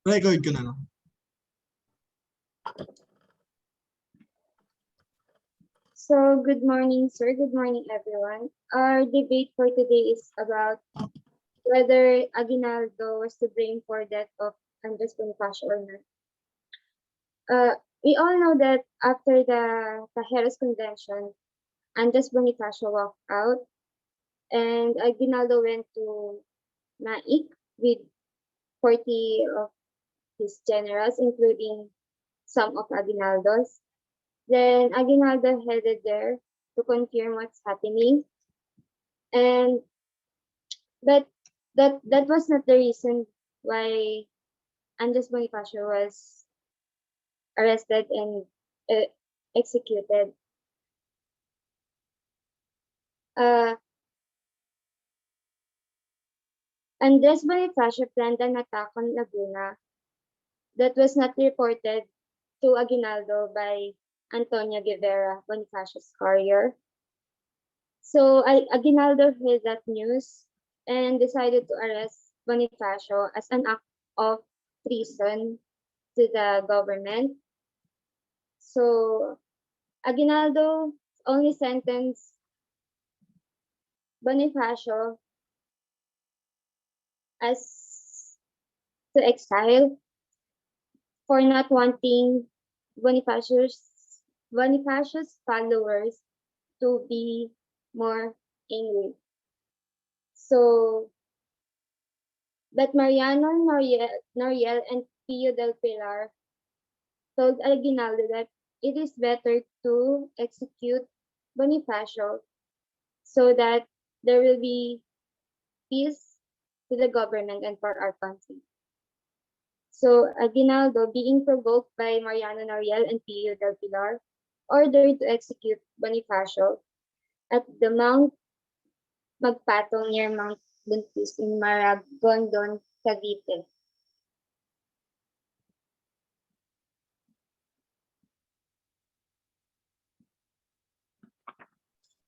Record ko na lang. So, good morning, sir. Good morning, everyone. Our debate for today is about whether Aguinaldo was to blame for death of Andres Bonifacio or not. We all know that after the Tajeros Convention, Andres Bonifacio walked out and Aguinaldo went to Naik with 40 of his generals, including some of Aguinaldo's. Then Aguinaldo headed there to confirm what's happening. And but that was not the reason why Andres Bonifacio was arrested and executed. Andres Bonifacio planned an attack on Laguna that was not reported to Aguinaldo by Antonio Guevara, Bonifacio's courier. So Aguinaldo heard that news and decided to arrest Bonifacio as an act of treason to the government. So Aguinaldo only sentenced Bonifacio as to exile for not wanting Bonifacio's followers to be more angry. So, but Mariano Noriel and Pio del Pilar told Aguinaldo that it is better to execute Bonifacio so that there will be peace to the government and for our country. So Aguinaldo, being provoked by Mariano Noriel and Pio del Pilar, ordered to execute Bonifacio at the Mount Magpatong near Mount Buntis in Maragondon, Cavite.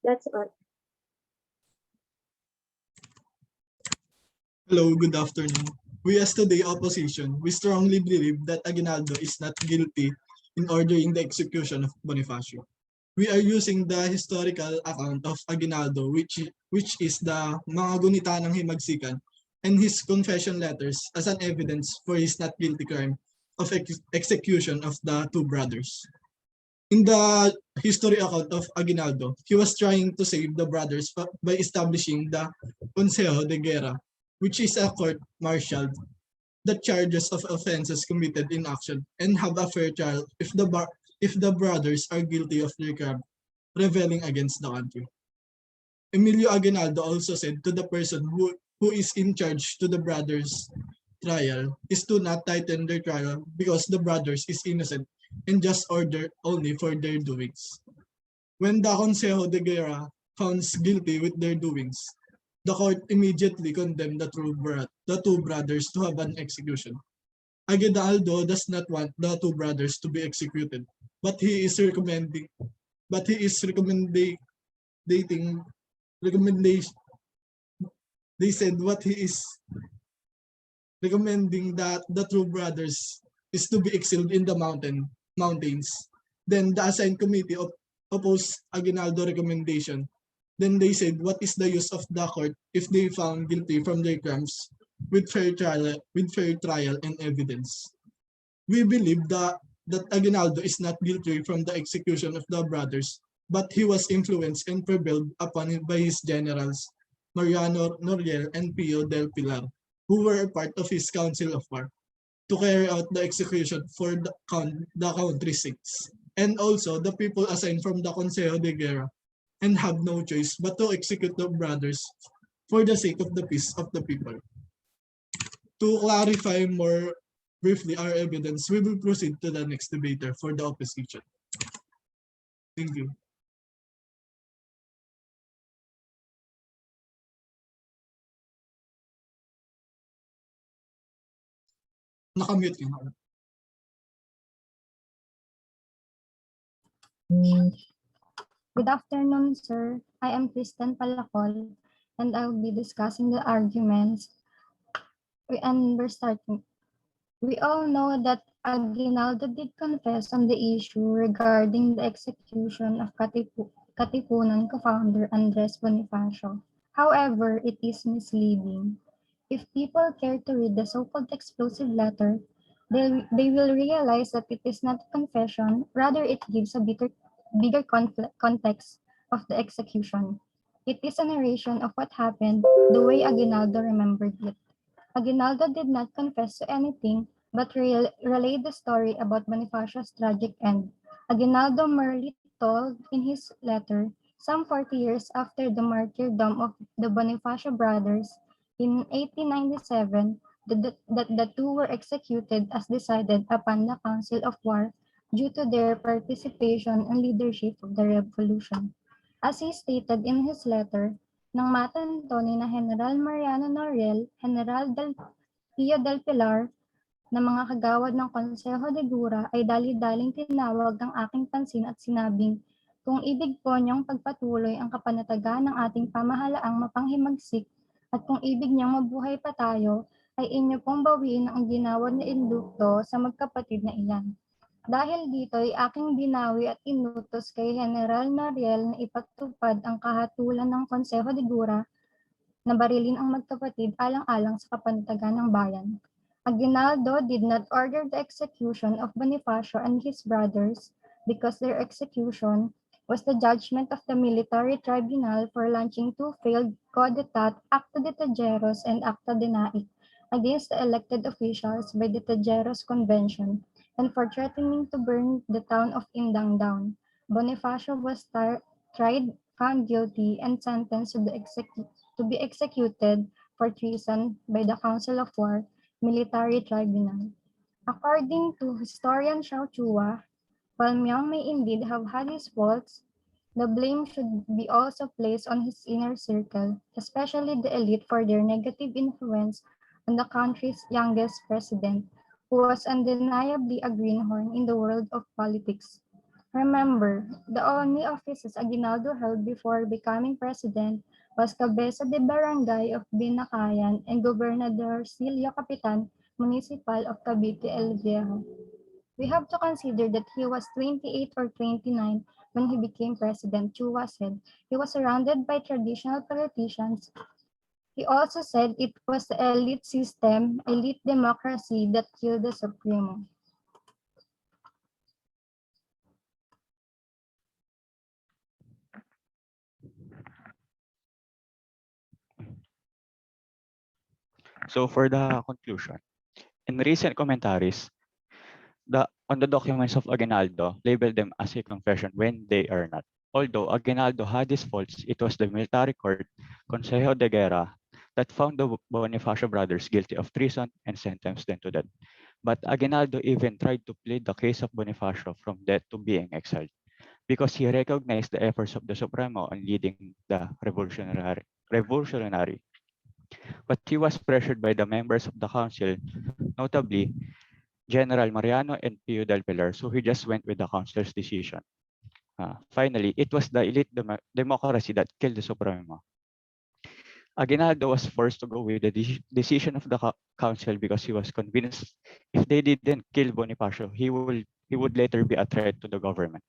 That's all. Hello, good afternoon. We as today opposition, we strongly believe that Aguinaldo is not guilty in ordering the execution of Bonifacio. We are using the historical account of Aguinaldo, which is the mga gunita ng himagsikan and his confession letters as an evidence for his not guilty crime of execution of the two brothers. In the history account of Aguinaldo, he was trying to save the brothers by establishing the Consejo de Guerra, which is a court-martialed that charges of offenses committed in action and have a fair trial if the brothers are guilty of their crime, rebelling against the country. Emilio Aguinaldo also said to the person who is in charge to the brothers' trial is to not tighten their trial because the brothers is innocent and just ordered only for their doings. When the Consejo de Guerra found guilty with their doings, the court immediately condemned the two brothers to have an execution. Aguinaldo does not want the two brothers to be executed, but he is recommending recommendation. They said what he is recommending that the two brothers is to be exiled in the mountains. Then the assigned committee opposed Aguinaldo recommendation. Then they said, what is the use of the court if they found guilty from their crimes with fair trial and evidence? We believe that Aguinaldo is not guilty from the execution of the brothers, but he was influenced and prevailed upon by his generals, Mariano Noriel and Pio del Pilar, who were a part of his council of war, to carry out the execution for the country's sake. And also the people assigned from the Consejo de Guerra and have no choice but to execute the brothers for the sake of the peace of the people. To clarify more briefly our evidence, we will proceed to the next debater for the opposition. Thank you. Nakamute ka na. Good afternoon, sir. I am Kristen Palacol, and I will be discussing the arguments. And we're starting. We all know that Aguinaldo did confess on the issue regarding the execution of Katipunan co-founder Andres Bonifacio. However, it is misleading. If people care to read the so-called explosive letter, they will realize that it is not a confession, rather it gives a bigger context of the execution. It is a narration of what happened the way Aguinaldo remembered it. Aguinaldo did not confess to anything, but relayed the story about Bonifacio's tragic end. Aguinaldo merely told in his letter, some 40 years after the martyrdom of the Bonifacio brothers in 1897, that the two were executed as decided upon the Council of War due to their participation and leadership of the revolution. As he stated in his letter, nang matanto ni na General Mariano Noriel, General Pio del Pilar, na mga kagawad ng Konseho de Gura ay dali-daling tinawag ang aking pansin at sinabing, kung ibig po niyong pagpatuloy ang kapanatagan ng ating pamahalaang mapanghimagsik at kung ibig niyang mabuhay pa tayo, ay inyo pong bawiin ang ginawad na indukto sa magkapatid na iyan. Dahil dito ay aking binawi at inutos kay General Noriel na ipatupad ang kahatulan ng Konseho de Gura na barilin ang magkapatid alang-alang sa kapanatagan ng bayan. Aguinaldo did not order the execution of Bonifacio and his brothers because their execution was the judgment of the military tribunal for launching two failed coup d'etat, Acta de Tejeros and Acta de Naic, against the elected officials by the Tejeros Convention and for threatening to burn the town of Indang down. Bonifacio was tried, found guilty, and sentenced to be executed for treason by the Council of War Military Tribunal. According to historian Xiao Chua, while Miang may indeed have had his faults, the blame should be also placed on his inner circle, especially the elite for their negative influence on the country's youngest president, who was undeniably a greenhorn in the world of politics. Remember, the only offices Aguinaldo held before becoming president was Cabeza de Barangay of Binakayan and Gobernadorcillo Capitan Municipal of Cavite El Viejo. We have to consider that he was 28 or 29 when he became president, Chua said. He was surrounded by traditional politicians. He also said it was the elite system, elite democracy that killed the Supremo. So for the conclusion, in recent commentaries, on the documents of Aguinaldo, labeled them as a confession when they are not. Although Aguinaldo had his faults, it was the military court, Consejo de Guerra, that found the Bonifacio brothers guilty of treason and sentenced them to death. But Aguinaldo even tried to plead the case of Bonifacio from death to being exiled because he recognized the efforts of the Supremo in leading the revolutionary. But he was pressured by the members of the council, notably General Mariano and Pio del Pilar, so he just went with the council's decision. Finally, it was the elite democracy that killed the Supremo. Aguinaldo was forced to go with the decision of the council because he was convinced if they didn't kill Bonifacio, he would later be a threat to the government.